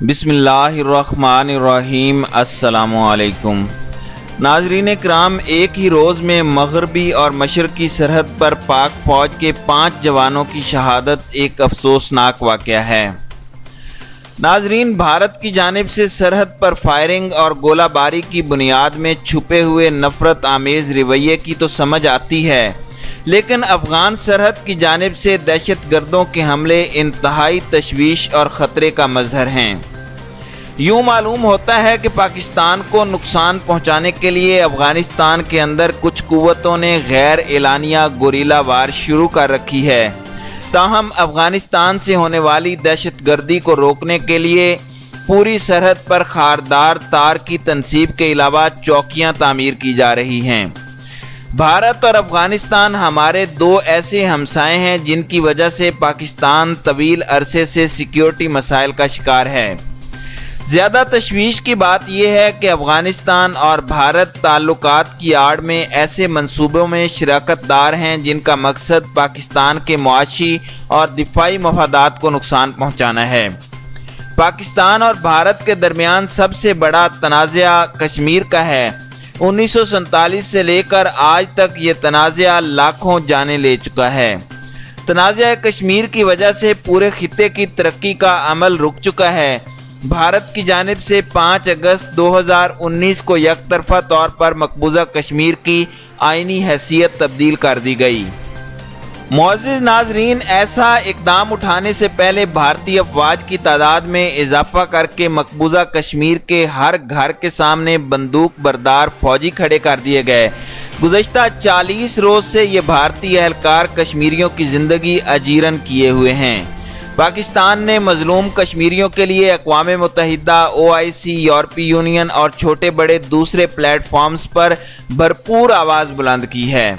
بسم اللہ الرحمن الرحیم۔ السلام علیکم ناظرین کرام، ایک ہی روز میں مغربی اور مشرقی سرحد پر پاک فوج کے 5 جوانوں کی شہادت ایک افسوسناک واقعہ ہے۔ ناظرین، بھارت کی جانب سے سرحد پر فائرنگ اور گولہ باری کی بنیاد میں چھپے ہوئے نفرت آمیز رویے کی تو سمجھ آتی ہے، لیکن افغان سرحد کی جانب سے دہشت گردوں کے حملے انتہائی تشویش اور خطرے کا مظہر ہیں۔ یوں معلوم ہوتا ہے کہ پاکستان کو نقصان پہنچانے کے لیے افغانستان کے اندر کچھ قوتوں نے غیر اعلانیہ گوریلا وار شروع کر رکھی ہے، تاہم افغانستان سے ہونے والی دہشت گردی کو روکنے کے لیے پوری سرحد پر خاردار تار کی تنصیب کے علاوہ چوکیاں تعمیر کی جا رہی ہیں۔ بھارت اور افغانستان ہمارے 2 ایسے ہمسائے ہیں جن کی وجہ سے پاکستان طویل عرصے سے سیکیورٹی مسائل کا شکار ہے۔ زیادہ تشویش کی بات یہ ہے کہ افغانستان اور بھارت تعلقات کی آڑ میں ایسے منصوبوں میں شراکت دار ہیں جن کا مقصد پاکستان کے معاشی اور دفاعی مفادات کو نقصان پہنچانا ہے۔ پاکستان اور بھارت کے درمیان سب سے بڑا تنازع کشمیر کا ہے۔ 1947 سے لے کر آج تک یہ تنازع لاکھوں جانیں لے چکا ہے۔ تنازع کشمیر کی وجہ سے پورے خطے کی ترقی کا عمل رک چکا ہے۔ بھارت کی جانب سے 5 اگست 2019 کو یک طرفہ طور پر مقبوضہ کشمیر کی آئینی حیثیت تبدیل کر دی گئی۔ معزز ناظرین، ایسا اقدام اٹھانے سے پہلے بھارتی افواج کی تعداد میں اضافہ کر کے مقبوضہ کشمیر کے ہر گھر کے سامنے بندوق بردار فوجی کھڑے کر دیے گئے۔ گزشتہ 40 روز سے یہ بھارتی اہلکار کشمیریوں کی زندگی اجیرن کیے ہوئے ہیں۔ پاکستان نے مظلوم کشمیریوں کے لیے اقوام متحدہ، OIC، یورپی یونین اور چھوٹے بڑے دوسرے پلیٹ فارمز پر بھرپور آواز بلند کی ہے۔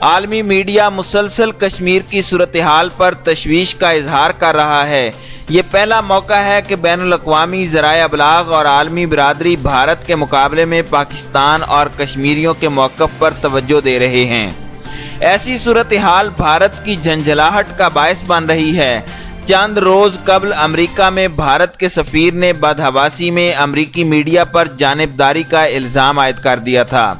عالمی میڈیا مسلسل کشمیر کی صورتحال پر تشویش کا اظہار کر رہا ہے۔ یہ پہلا موقع ہے کہ بین الاقوامی ذرائع ابلاغ اور عالمی برادری بھارت کے مقابلے میں پاکستان اور کشمیریوں کے موقف پر توجہ دے رہے ہیں۔ ایسی صورتحال بھارت کی جھنجھلاہٹ کا باعث بن رہی ہے۔ چند روز قبل امریکہ میں بھارت کے سفیر نے بدحواسی میں امریکی میڈیا پر جانبداری کا الزام عائد کر دیا تھا۔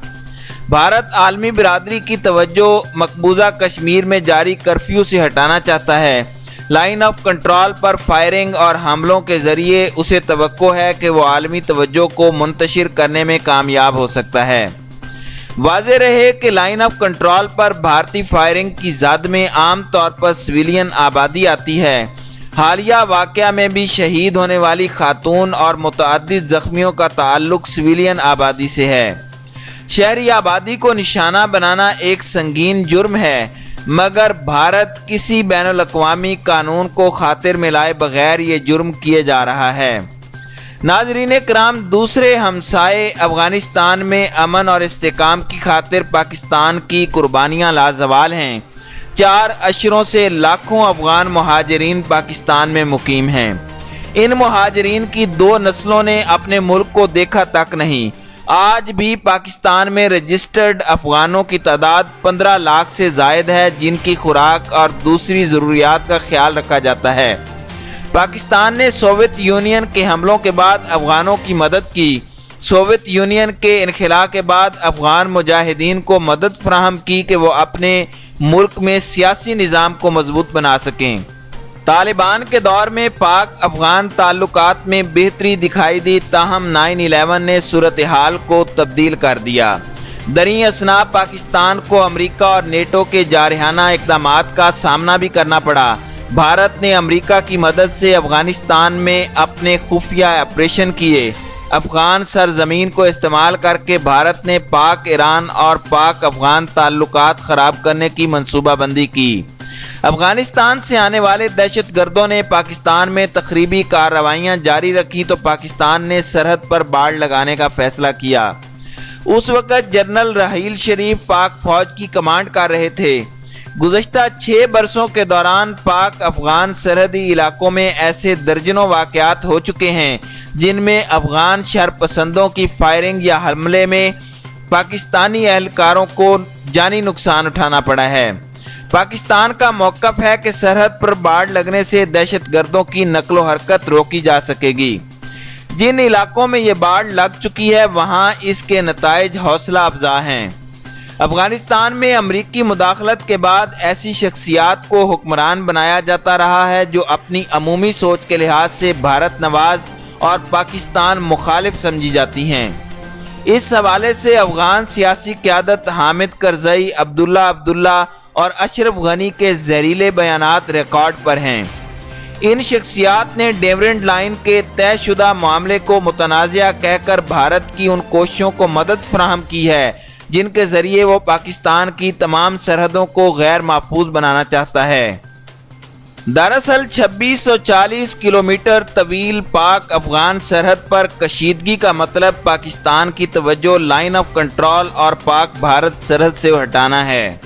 بھارت عالمی برادری کی توجہ مقبوضہ کشمیر میں جاری کرفیو سے ہٹانا چاہتا ہے۔ Line of control per firing اور حملوں کے ذریعے اسے توقع ہے کہ وہ عالمی توجہ کو منتشر کرنے میں کامیاب ہو سکتا ہے۔ واضح رہے کہ لائن آف کنٹرول پر بھارتی فائرنگ کی زد میں عام طور پر سویلین آبادی آتی ہے۔ حالیہ واقعہ میں بھی شہید ہونے والی خاتون اور متعدد زخمیوں کا تعلق سویلین آبادی سے ہے۔ شہری آبادی کو نشانہ بنانا ایک سنگین جرم ہے، مگر بھارت کسی بین الاقوامی قانون کو خاطر میں لائے بغیر یہ جرم کیے جا رہا ہے۔ ناظرین کرام، دوسرے ہمسائے افغانستان میں امن اور استحکام کی خاطر پاکستان کی قربانیاں لازوال ہیں۔ 4 اشروں سے لاکھوں افغان مہاجرین پاکستان میں مقیم ہیں۔ ان مہاجرین کی 2 نسلوں نے اپنے ملک کو دیکھا تک نہیں۔ آج بھی پاکستان میں رجسٹرڈ افغانوں کی تعداد 15 لاکھ سے زائد ہے، جن کی خوراک اور دوسری ضروریات کا خیال رکھا جاتا ہے۔ پاکستان نے سوویت یونین کے حملوں کے بعد افغانوں کی مدد کی۔ سوویت یونین کے انخلاء کے بعد افغان مجاہدین کو مدد فراہم کی کہ وہ اپنے ملک میں سیاسی نظام کو مضبوط بنا سکیں۔ طالبان کے دور میں پاک افغان تعلقات میں بہتری دکھائی دی، تاہم 9/11 نے صورتحال کو تبدیل کر دیا۔ دریں اثنا پاکستان کو امریکہ اور نیٹو کے جارحانہ اقدامات کا سامنا بھی کرنا پڑا۔ بھارت نے امریکہ کی مدد سے افغانستان میں اپنے خفیہ آپریشن کیے۔ افغان سرزمین کو استعمال کر کے بھارت نے پاک ایران اور پاک افغان تعلقات خراب کرنے کی منصوبہ بندی کی۔ افغانستان سے آنے والے دہشت گردوں نے پاکستان میں تخریبی کارروائیاں جاری رکھی تو پاکستان نے سرحد پر باڑ لگانے کا فیصلہ کیا۔ اس وقت جنرل رحیل شریف پاک فوج کی کمانڈ کر رہے تھے۔ گزشتہ 6 برسوں کے دوران پاک افغان سرحدی علاقوں میں ایسے درجنوں واقعات ہو چکے ہیں جن میں افغان شرپسندوں کی فائرنگ یا حملے میں پاکستانی اہلکاروں کو جانی نقصان اٹھانا پڑا ہے۔ پاکستان کا موقف ہے کہ سرحد پر باڑ لگنے سے دہشت گردوں کی نقل و حرکت روکی جا سکے گی۔ جن علاقوں میں یہ باڑ لگ چکی ہے وہاں اس کے نتائج حوصلہ افزا ہیں۔ افغانستان میں امریکی مداخلت کے بعد ایسی شخصیات کو حکمران بنایا جاتا رہا ہے جو اپنی عمومی سوچ کے لحاظ سے بھارت نواز اور پاکستان مخالف سمجھی جاتی ہیں۔ اس حوالے سے افغان سیاسی قیادت حامد کرزئی، عبداللہ اور اشرف غنی کے زہریلے بیانات ریکارڈ پر ہیں۔ ان شخصیات نے ڈیورنڈ لائن کے طے شدہ معاملے کو متنازع کہہ کر بھارت کی ان کوششوں کو مدد فراہم کی ہے جن کے ذریعے وہ پاکستان کی تمام سرحدوں کو غیر محفوظ بنانا چاہتا ہے۔ دراصل 2640 کلومیٹر طویل پاک افغان سرحد پر کشیدگی کا مطلب پاکستان کی توجہ لائن آف کنٹرول اور پاک بھارت سرحد سے ہٹانا ہے۔